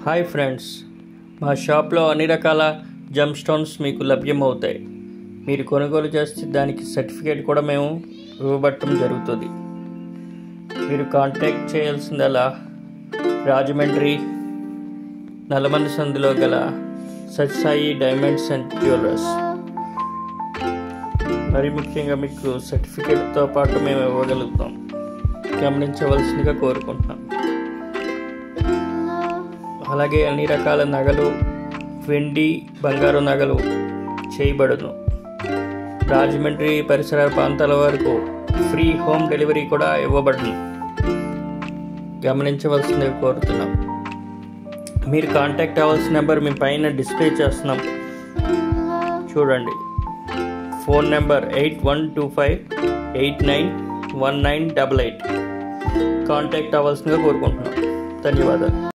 Hi friends, మా షాప్లో అన్ని రకాల జమ్ స్టోన్స్ మీకు లభ్యమవుతాయి. మీరు కొనుగోలు చేస్తే దానికి సర్టిఫికేట్ కూడా మేము ఇవ్వబట్టడం జరుగుతుంది. మీరు కాంటాక్ట్ చేయాల్సిందలా రాజమండ్రి నల్లమల్లి సందులో గల సత్యసాయి డైమండ్స్ అండ్ జ్యువెలర్స్. మరి ముఖ్యంగా మీకు సర్టిఫికేట్తో పాటు మేము ఇవ్వగలుగుతాం. గమనించవలసిందిగా కోరుకుంటున్నాం. అలాగే అన్ని రకాల నగలు, వెండి, బంగారు నగలు చేయబడును. రాజమండ్రి పరిసర ప్రాంతాల వరకు ఫ్రీ హోమ్ డెలివరీ కూడా ఇవ్వబడును. గమనించవలసిందిగా కోరుతున్నాం. మీరు కాంటాక్ట్ అవ్వాల్సిన నెంబర్ మీ పైన డిస్ప్లే చేస్తున్నాం, చూడండి. Phone number 8125891988. కాంటాక్ట్ అవ్వాల్సిందిగా కోరుకుంటున్నాం. ధన్యవాదాలు.